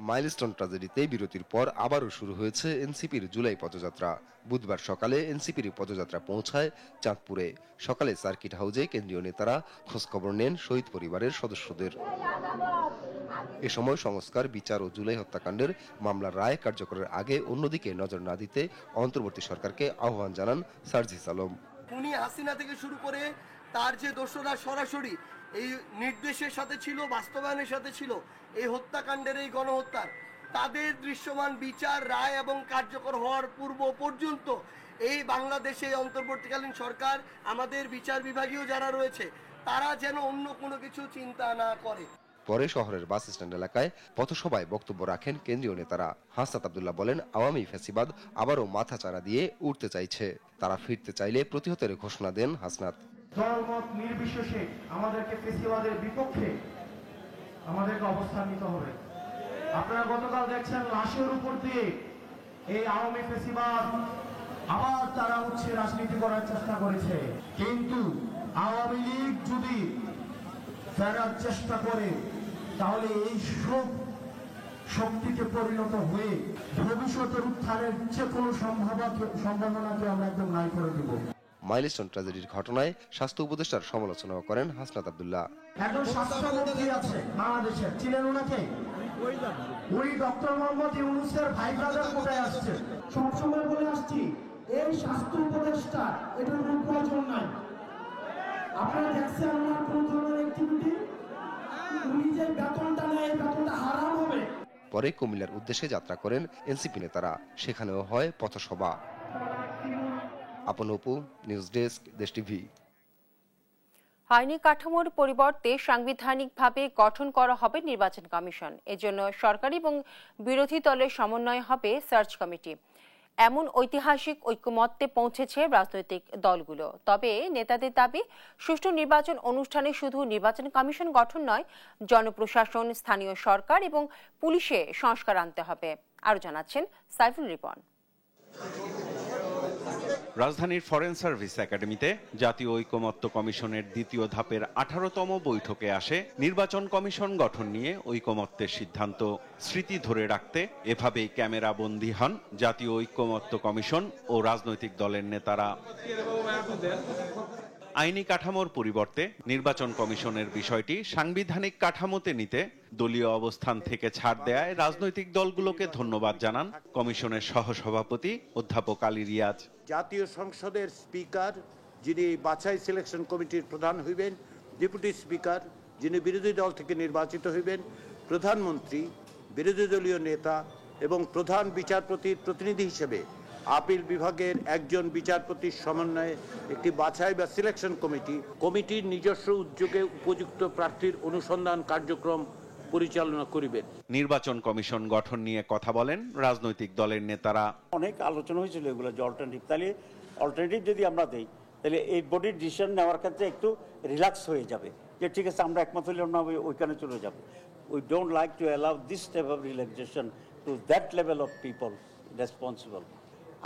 মাইলস্টোন ট্র্যাজেডিতে বিরতির পর আবারও শুরু হয়েছে এনসিপির জুলাই পদযাত্রা। বুধবার সকালে এনসিপির পদযাত্রা পৌঁছায় চাঁদপুরে। সকালে সার্কিট হাউজে কেন্দ্রীয় নেতারা খোঁজখবর নেন শহীদ পরিবারের সদস্যদের। এ সময় সংস্কার, বিচার ও জুলাই হত্যাকাণ্ডের মামলার রায় কার্যকরের আগে অন্যদিকে নজর না দিতে অন্তর্বর্তী সরকারকে আহ্বান জানান সার্জিস আলম। খুনি হাসিনা থেকে শুরু করে তার যে দোষরা সরাসরি এই নির্দেশের সাথে ছিল, বাস্তবায়নের সাথে ছিল এই হত্যাকাণ্ডের, এই গণহত্যার, তাদের দৃশ্যমান বিচার, রায় এবং কার্যকর হওয়ার পূর্ব পর্যন্ত এই বাংলাদেশে অন্তর্বর্তীকালীন সরকার, আমাদের বিচার বিভাগীয় যারা রয়েছে, তারা যেন অন্য কোনো কিছু চিন্তা না করে। পরে শহরের বাস স্ট্যান্ড এলাকায় পথসভায় বক্তব্য রাখেন কেন্দ্রীয় নেতারা। হাসনাত আব্দুল্লাহ বলেন, আওয়ামী ফ্যাসিবাদ আবারও মাথা চাড়া দিয়ে উঠতে চাইছে। তারা ফিরতে চাইলে প্রতিহতের ঘোষণা দেন হাসনাত। দলমত নির্বিশেষে আমাদেরকে ফ্যাসিবাদের বিপক্ষে আমাদেরকে অবস্থান নিতে হবে। আপনারা গতকাল দেখছেন লাশের উপর দিয়ে এই আওয়ামী ফ্যাসিবাদ আবার তারা হচ্ছে রাজনীতি করার চেষ্টা করেছে। কিন্তু আওয়ামী লীগ যদি ফেরার চেষ্টা করে তাহলে এই সব শক্তিতে পরিণত হয়ে ভবিষ্যতের উত্থানের যে কোনো সম্ভাবনাকে আমরা একদম নাই করে দেব। মাইলস্টোন ট্র্যাজেডির ঘটনায় স্বাস্থ্য উপদেষ্টার সমালোচনাও করেন হাসনাত আব্দুল্লাহ। একজন স্বাস্থ্যমন্ত্রী আছে বাংলাদেশের, চিনেন ওনাকে? উনি ডক্টর মোহাম্মদ ইউনূসের ভাই ব্রাদার কোটায় আসছে। সবসময় বলে আসছি, এই স্বাস্থ্য উপদেষ্টা এটার কোনো প্রয়োজন নাই। আপনারা দেখছেন ওনার কোন ধরনের অ্যাক্টিভিটি? উনি যে বেতনটা নেয়, এই বেতনটা হারাম হবে। পরে কুমিল্লার উদ্দেশ্যে যাত্রা করেন এনসিপি নেতারা। সেখানেও হয় পথসভা। আপন অপু, নিউজ ডেস্ক, দেশ টিভি। আইনি কাঠামোর পরিবর্তে সাংবিধানিকভাবে গঠন করা হবে নির্বাচন কমিশন। এজন্য সরকারি এবং বিরোধী দলের সমন্বয় হবে সার্চ কমিটি। এমন ঐতিহাসিক ঐক্যমত্যে পৌঁছেছে রাজনৈতিক দলগুলো। তবে নেতাদের দাবি, সুষ্ঠু নির্বাচন অনুষ্ঠানে শুধু নির্বাচন কমিশন গঠন নয়, জনপ্রশাসন, স্থানীয় সরকার এবং পুলিশে সংস্কার আনতে হবে। আরো জানাচ্ছেন সাইফুল রিপন। রাজধানীর ফরেন সার্ভিস একাডেমিতে জাতীয় ঐকমত্য কমিশনের দ্বিতীয় ধাপের 18তম বৈঠকে আসে নির্বাচন কমিশন গঠন নিয়ে ঐকমত্যের সিদ্ধান্ত। স্মৃতি ধরে রাখতে এভাবেই ক্যামেরা বন্দী হন জাতীয় ঐকমত্য কমিশন ও রাজনৈতিক দলের নেতারা। আইনি কাঠামোর পরিবর্তে নির্বাচন কমিশনের বিষয়টি সাংবিধানিক কাঠামোতে নিতে দলীয় অবস্থান থেকে ছাড় দেয়ায় রাজনৈতিক দলগুলোকে ধন্যবাদ জানান কমিশনের সহসভাপতি অধ্যাপক আলী রিয়াজ। জাতীয় সংসদের স্পিকার যিনি বাছাই সিলেকশন কমিটির প্রধান হইবেন, ডেপুটি স্পিকার যিনি বিরোধী দল থেকে নির্বাচিত হইবেন, প্রধানমন্ত্রী, বিরোধী দলীয় নেতা এবং প্রধান বিচারপতির প্রতিনিধি হিসেবে আপিল বিভাগের একজন বিচারপতির সমন্বয়ে একটি বাছাই বা সিলেকশন কমিটির নিজস্ব উদ্যোগে উপযুক্ত প্রার্থীর অনুসন্ধান কার্যক্রম পরিচালনা করিবেন। নির্বাচন কমিশন গঠন নিয়ে কথা বলেন রাজনৈতিক দলের নেতারা। অনেক আলোচনা হয়েছিল এগুলো যে অল্টারনেটিভ, তাহলে অল্টারনেটিভ যদি আমরা দেই তাহলে এই বডির ডিসিশন নেওয়ার ক্ষেত্রে একটু রিল্যাক্স হয়ে যাবে, যে ঠিক আছে আমরা একমত হইলাম না ওইখানে চলে যাব। We don't like to allow this type of relaxation to that level of people responsible.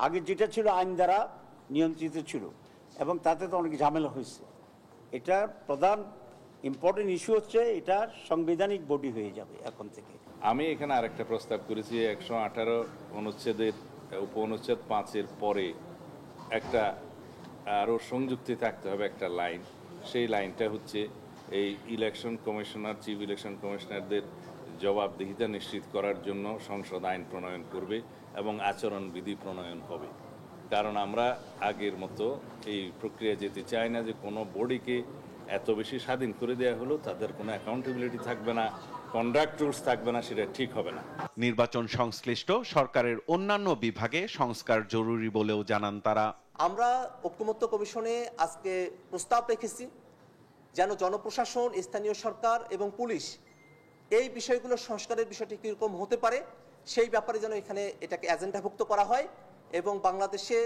আগে যেটা ছিল আইন দ্বারা নিয়ন্ত্রিত ছিল এবং তাতে তো অনেক ঝামেলা হয়েছে। এটা প্রধান ইম্পর্টেন্ট ইস্যু হচ্ছে এটা সাংবিধানিক বডি হয়ে যাবে এখন থেকে। আমি এখানে আরেকটা প্রস্তাব করেছি, 118 অনুচ্ছেদের উপ অনুচ্ছেদ 5-এর পরে একটা আরও সংযুক্তি থাকতে হবে একটা লাইন। সেই লাইনটা হচ্ছে এই ইলেকশন কমিশনার, চিফ ইলেকশন কমিশনারদের জবাবদিহিতা নিশ্চিত করার জন্য সংসদ আইন প্রণয়ন করবে এবং আচরণবিধি প্রণয়ন হবে। কারণ আমরা আগের মতো এই প্রক্রিয়া যেতে চাই না যে কোনো বডিকে এত বেশি স্বাধীন করে দেওয়া হলো, তাদের কোনো অ্যাকাউন্টেবিলিটি থাকবে না, কন্ডাক্ট রুলস থাকবে না, সেটা ঠিক হবে না। নির্বাচন সংশ্লিষ্ট সরকারের অন্যান্য বিভাগে সংস্কার জরুরি বলেও জানান তারা। আমরা ঐক্যমত্য কমিশনে আজকে প্রস্তাব রেখেছি যেন জনপ্রশাসন, স্থানীয় সরকার এবং পুলিশ এই বিষয়গুলো সংস্কারের বিষয়টি কীরকম হতে পারে সেই ব্যাপারে যেন এখানে এটাকে এজেন্ডাভুক্ত করা হয় এবং বাংলাদেশে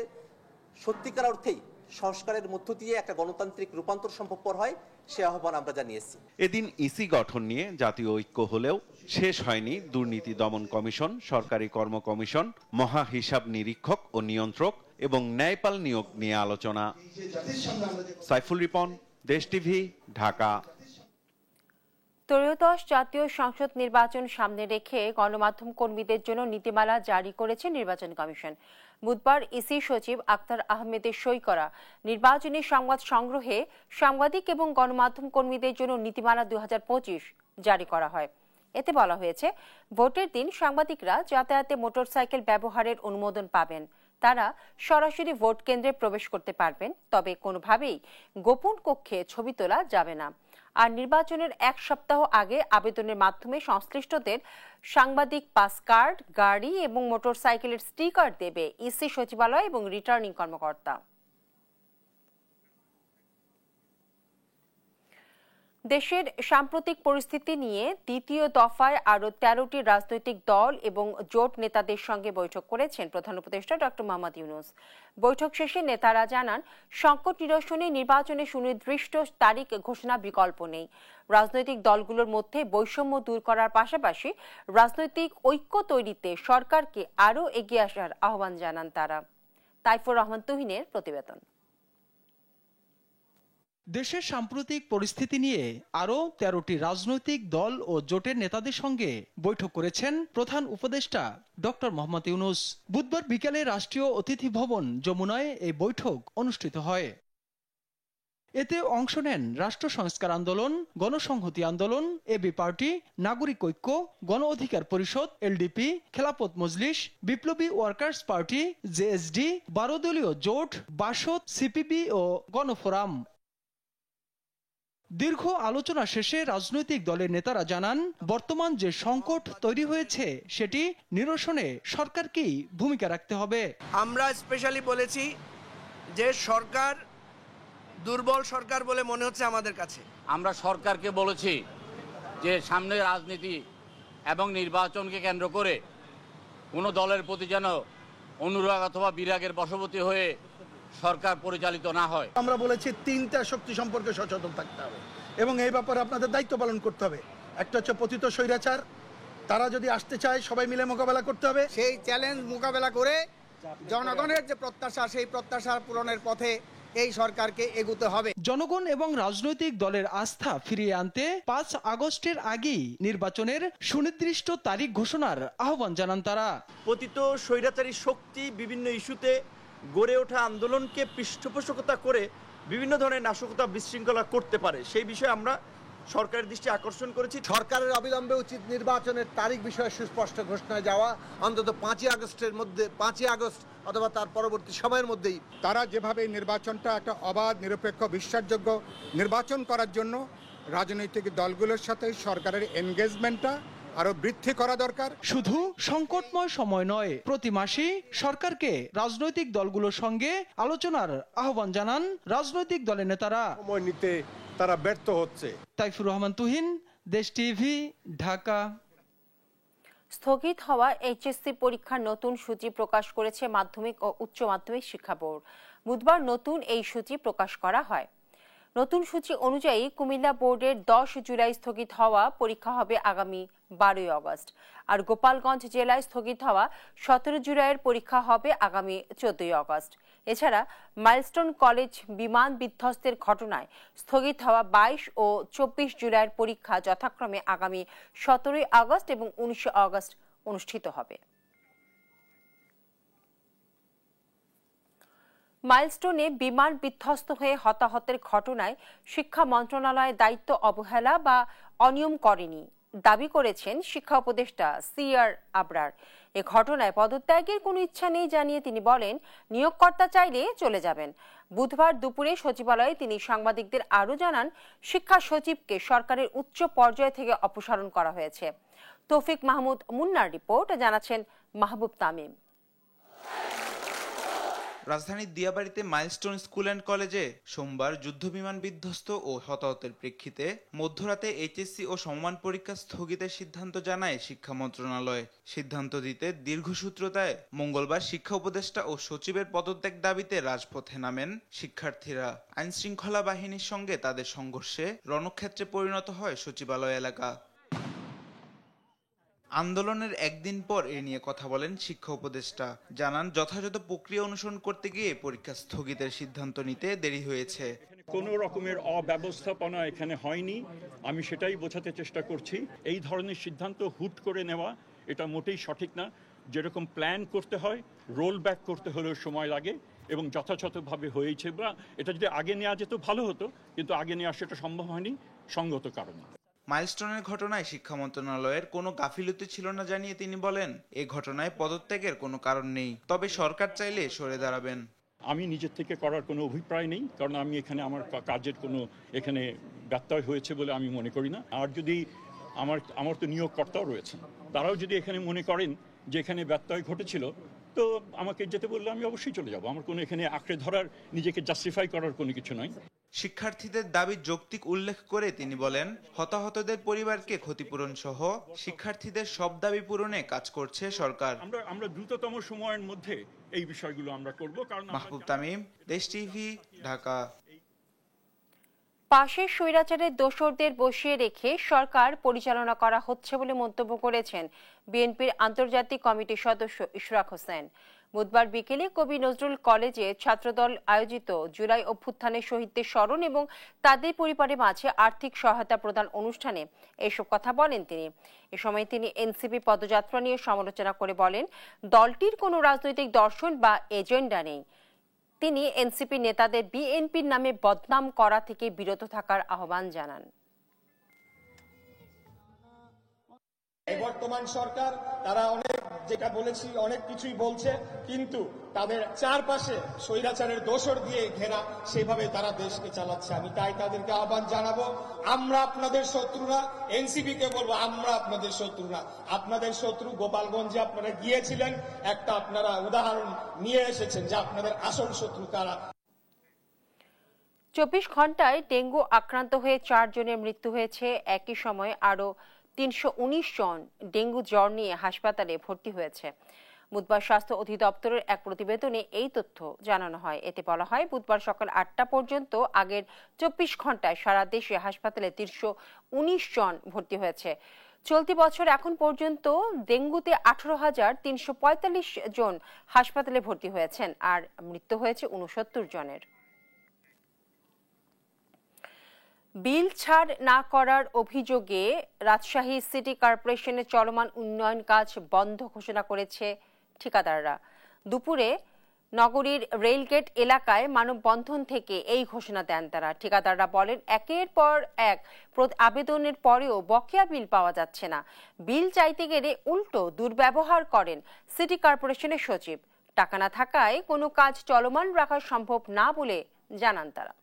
সত্যিকার অর্থেই সংস্কারের মধ্য দিয়ে একটা গণতান্ত্রিক রূপান্তর সম্ভবপর হয়, সে আহ্বান আমরা জানিয়েছি। এদিন ইসি গঠন নিয়ে জাতীয় ঐক্য হলেও শেষ হয়নি দুর্নীতি দমন কমিশন, সরকারি কর্ম কমিশন, মহা হিসাব নিরীক্ষক ও নিয়ন্ত্রক এবং ন্যায়পাল নিয়োগ নিয়ে আলোচনা। সাইফুল রিপন, দেশ টিভি, ঢাকা। ত্রয়োদশ জাতীয় সংসদ নির্বাচন সামনে রেখে গণমাধ্যম কর্মীদের জন্য নীতিমালা জারি করেছে নির্বাচন কমিশন। বুধবার ইসি সচিব আক্তার আহমেদের সই করা নির্বাচনী সংবাদ সংগ্রহে সাংবাদিক এবং গণমাধ্যম কর্মীদের জন্য নীতিমালা 2025 জারি করা হয়। এতে বলা হয়েছে, ভোটের দিন সাংবাদিকরা যাতায়াতে মোটরসাইকেল ব্যবহারের অনুমোদন পাবেন। তারা সরাসরি ভোট কেন্দ্রে প্রবেশ করতে পারবেন, তবে কোনোভাবেই গোপন কক্ষে ছবি তোলা যাবে না। আর নির্বাচনের 1 সপ্তাহ আগে আবেদনের মাধ্যমে সংশ্লিষ্টদের সাংবাদিক পাস কার্ড, গাড়ি এবং মোটরসাইকেলের স্টিকার দেবে ইসি সচিবালয় এবং রিটার্নিং কর্মকর্তা। দেশের সাম্প্রতিক পরিস্থিতি নিয়ে দ্বিতীয় দফায় আরও 13টি রাজনৈতিক দল এবং জোট নেতাদের সঙ্গে বৈঠক করেছেন প্রধান উপদেষ্টা ডক্টর মোহাম্মদ ইউনূস। বৈঠক শেষে নেতারা জানান, সংকট নিরসনে নির্বাচনে সুনির্দিষ্ট তারিখ ঘোষণা বিকল্প নেই। রাজনৈতিক দলগুলোর মধ্যে বৈষম্য দূর করার পাশাপাশি রাজনৈতিক ঐক্য তৈরিতে সরকারকে আরও এগিয়ে আসার আহ্বান জানান তারা। তাইফুর রহমান তুহিনের প্রতিবেদন। দেশের সাম্প্রতিক পরিস্থিতি নিয়ে আরও 13টি রাজনৈতিক দল ও জোটের নেতাদের সঙ্গে বৈঠক করেছেন প্রধান উপদেষ্টা ডক্টর মোহাম্মদ ইউনূস। বুধবার বিকেলে রাষ্ট্রীয় অতিথি ভবন যমুনায় এই বৈঠক অনুষ্ঠিত হয়। এতে অংশ নেন রাষ্ট্র সংস্কার আন্দোলন, গণসংহতি আন্দোলন, এবি পার্টি, নাগরিক ঐক্য, গণ অধিকার পরিষদ, এলডিপি, খেলাফত মজলিস, বিপ্লবী ওয়ার্কার্স পার্টি, জেএসডি, 12 দলীয় জোট, বাসদ, সিপিবি ও গণফোরাম। দীর্ঘ আলোচনা শেষে রাজনৈতিক দলের নেতারা জানান, বর্তমান যে সংকট তৈরি হয়েছে সেটি নিরসনে সরকারকেই ভূমিকা রাখতে হবে। আমরা স্পেশালি বলেছি যে সরকার দুর্বল সরকার বলে মনে হচ্ছে আমাদের কাছে। আমরা সরকারকে বলেছি যে সামনে রাজনীতি এবং নির্বাচনকে কেন্দ্র করে কোনো দলের প্রতি যেন অনুরাগ অথবা বিরাগের বশবর্তী হয়ে সরকার পরিচালিত না হয়। আমরা বলেছি 3টা শক্তি সম্পর্কে সচেতন থাকতে হবে এবং এই ব্যাপারে আপনাদের দায়িত্ব পালন করতে হবে। একটা হচ্ছে পতিত স্বৈরাচার, তারা যদি আসতে চায় সবাই মিলে মোকাবেলা করতে হবে। সেই চ্যালেঞ্জ মোকাবেলা করে জনগণের যে প্রত্যাশা, সেই প্রত্যাশা পূরণের পথে এই সরকারকে এগোতে হবে। জনগণ এবং রাজনৈতিক দলের আস্থা ফিরিয়ে আনতে 5 আগস্টের আগেই নির্বাচনের সুনির্দিষ্ট তারিখ ঘোষণার আহ্বান জানান তারা। পতিত স্বৈরাচারী শক্তি বিভিন্ন ইস্যুতে গড়ে ওঠা আন্দোলনকে পৃষ্ঠপোষকতা করে বিভিন্ন ধরনের নাশকতা বিশৃঙ্খলা করতে পারে, সেই বিষয়ে আমরা সরকারের দৃষ্টি আকর্ষণ করেছি। সরকারের অবিলম্বে উচিত নির্বাচনের তারিখ বিষয়ে সুস্পষ্ট ঘোষণায় যাওয়া, অন্তত 5 আগস্ট অথবা তার পরবর্তী সময়ের মধ্যেই। তারা যেভাবে নির্বাচনটা একটা অবাধ, নিরপেক্ষ, বিশ্বাসযোগ্য নির্বাচন করার জন্য রাজনৈতিক দলগুলোর সাথে সরকারের এনগেজমেন্টটা আরো বৃদ্ধি করা দরকার। শুধু সংকটময় সময় নয়, প্রতি মাসেই সরকারকে রাজনৈতিক দলগুলোর সঙ্গে আলোচনার আহ্বান জানান রাজনৈতিক দলের নেতারা। সময় নিতে তারা ব্যর্থ হচ্ছে। তাইফুর রহমান তুহিন, দেশ টিভি, ঢাকা। স্থগিত হওয়া এইচএসসি পরীক্ষার নতুন সূচি প্রকাশ করেছে মাধ্যমিক ও উচ্চ মাধ্যমিক শিক্ষা বোর্ড। বুধবার নতুন এই সূচি প্রকাশ করা হয়। নতুন সূচি অনুযায়ী কুমিল্লা বোর্ডের 10 জুলাই স্থগিত হওয়া পরীক্ষা হবে আগামী 12 আগস্ট, আর গোপালগঞ্জ জেলায় স্থগিত হওয়া 17 জুলাইয়ের পরীক্ষা হবে আগামী 14 আগস্ট। এছাড়া মাইলস্টোন কলেজ বিমান বিধ্বস্তের ঘটনায় স্থগিত হওয়া 22 ও 24 জুলাইয়ের পরীক্ষা যথাক্রমে আগামী 17 আগস্ট এবং 19 আগস্ট অনুষ্ঠিত হবে। মাইলস্টোনে বিমান বিধ্বস্ত হয়ে হতাহতের ঘটনায় শিক্ষা মন্ত্রণালয়ের দায়িত্ব অবহেলা বা অনিয়ম করেনি দাবি করেছেন শিক্ষা উপদেষ্টা সিআর আবরার। এ ঘটনায় পদত্যাগের কোনো ইচ্ছা নেই জানিয়ে তিনি বলেন, নিয়োগকর্তা চাইলে চলে যাবেন। বুধবার দুপুরে সচিবালয়ে তিনি সাংবাদিকদের আরও জানান, শিক্ষা সচিবকে সরকারের উচ্চ পর্যায় থেকে অপসারণ করা হয়েছে। তৌফিক মাহমুদ মুন্নার রিপোর্ট, জানাচ্ছেন মাহবুব তামিম। রাজধানীর দিয়াবাড়িতে মাইলস্টোন স্কুল অ্যান্ড কলেজে সোমবার যুদ্ধবিমান বিধ্বস্ত ও হতাহতের প্রেক্ষিতে মধ্যরাতে এইচএসসি ও সমমান পরীক্ষা স্থগিতের সিদ্ধান্ত জানায় শিক্ষা মন্ত্রণালয়। সিদ্ধান্ত দিতে দীর্ঘসূত্রতায় মঙ্গলবার শিক্ষা উপদেষ্টা ও সচিবের পদত্যাগ দাবিতে রাজপথে নামেন শিক্ষার্থীরা। আইনশৃঙ্খলা বাহিনীর সঙ্গে তাদের সংঘর্ষে রণক্ষেত্রে পরিণত হয় সচিবালয় এলাকা। আন্দোলনের একদিন পর এ নিয়ে কথা বলেন শিক্ষা উপদেষ্টা। জানান, যথাযথ প্রক্রিয়া অনুসরণ করতে গিয়ে পরীক্ষা স্থগিতের সিদ্ধান্ত নিতে দেরি হয়েছে। কোনো রকমের অব্যবস্থাপনা এখানে হয়নি, আমি সেটাই বোঝাতে চেষ্টা করছি। এই ধরনের সিদ্ধান্ত হুট করে নেওয়া এটা মোটেই সঠিক না। যেরকম প্ল্যান করতে হয়, রোল ব্যাক করতে হলেও সময় লাগে এবং যথাযথভাবে হয়েছে। বা এটা যদি আগে নেওয়া যেত ভালো হতো, কিন্তু আগে নেওয়া সেটা সম্ভব হয়নি সঙ্গত কারণে। মাইলস্টোনের ঘটনায় শিক্ষা মন্ত্রণালয়ের কোনো গাফিলতি ছিল না জানিয়ে তিনি বলেন, এই ঘটনায় পদত্যাগের কোনো কারণ নেই, তবে সরকার চাইলে সরে দাঁড়াবেন। আমি নিজের থেকে করার কোনো অভিপ্রায় নেই, কারণ আমি এখানে আমার কাজের কোনো এখানে ব্যত্যয় হয়েছে বলে আমি মনে করি না। আর যদি আমার তো নিয়োগকর্তাও রয়েছেন, তারাও যদি এখানে মনে করেন যে এখানে ব্যত্যয় ঘটেছিল, তো আমাকে যেতে বললে আমি অবশ্যই চলে যাব। আমার কোনো এখানে আঁকড়ে ধরার, নিজেকে জাস্টিফাই করার কোনো কিছু নয়। শিক্ষার্থীদের দাবির যৌক্তিক উল্লেখ করে তিনি বলেন, হতাহতদের পরিবারকে ক্ষতিপূরণ সহ শিক্ষার্থীদের সব দাবি পূরণে কাজ করছে সরকার। আমরা দ্রুততম সময়ের মধ্যে এই বিষয়গুলো আমরা করব। কারণ মাহবুব তামিম, দেশ টিভি, ঢাকা। পাশের স্বৈরাচারের দোসরদের বসিয়ে রেখে সরকার পরিচালনা করা হচ্ছে বলে মন্তব্য করেছেন বিএনপির আন্তর্জাতিক কমিটির সদস্য ইশরাক হোসেন। বুধবার বিকেলে কবি নজরুল কলেজে ছাত্রদল আয়োজিত জুলাই অভ্যুত্থানের শহীদদের স্মরণ এবং তাদের পরিবারের মাঝে আর্থিক সহায়তা প্রদান অনুষ্ঠানে এসব কথা বলেন তিনি। এ সময় তিনি এনসিপি পদযাত্রা নিয়ে সমালোচনা করে বলেন, দলটির কোনো রাজনৈতিক দর্শন বা এজেন্ডা নেই। তিনি এনসিপি নেতাদের বিএনপির নামে বদনাম করা থেকে বিরত থাকার আহ্বান জানান। এই বর্তমান সরকার তারা অনেক যেটা বলেছি অনেক কিছুই বলছে, কিন্তু তাদের চারপাশে স্বৈরাচারের দোসর দিয়ে ঘেরা, সেভাবে তারা দেশকে চালাচ্ছে। আমি তাই তাদেরকে আহ্বান জানাবো, আমরা আপনাদের শত্রু না। এনসিপি কে বলবো, আমরা আপনাদের শত্রু না। আপনাদের শত্রু গোপালগঞ্জে আপনারা গিয়েছিলেন, একটা আপনারা উদাহরণ নিয়ে এসেছেন যে আপনাদের আসল শত্রু কারা। 24 ঘন্টায় ডেঙ্গু আক্রান্ত হয়ে 4 জনের মৃত্যু হয়েছে। একই সময়ে আরো 319 জন ডেঙ্গু জ্বর নিয়ে হাসপাতালে ভর্তি হয়েছে। বুধবার স্বাস্থ্য অধিদপ্তরের এক প্রতিবেদনে এই তথ্য জানানো হয়। এতে বলা হয়, বুধবার সকাল 8টা পর্যন্ত আগের 24 ঘন্টায় সারা দেশে হাসপাতালে 319 জন ভর্তি হয়েছে। চলতি বছর এখন পর্যন্ত ডেঙ্গুতে 18,345 জন হাসপাতালে ভর্তি হয়েছেন, আর মৃত্যু হয়েছে 69 জনের। বিল ছাড় না করার অভিযোগে রাজশাহী সিটি কর্পোরেশনের চলমান উন্নয়ন কাজ বন্ধ ঘোষণা করেছে ঠিকাদাররা। দুপুরে নগরীর রেলগেট এলাকায় মানববন্ধন থেকে এই ঘোষণা দেন তারা। ঠিকাদাররা বলেন, একের পর এক আবেদনের পরেও বকেয়া বিল পাওয়া যাচ্ছে না। বিল চাইতে গেলে উল্টো দুর্ব্যবহার করেন সিটি কর্পোরেশনের সচিব। টাকা না থাকায় কোনো কাজ চলমান রাখা সম্ভব না বলে জানান তারা।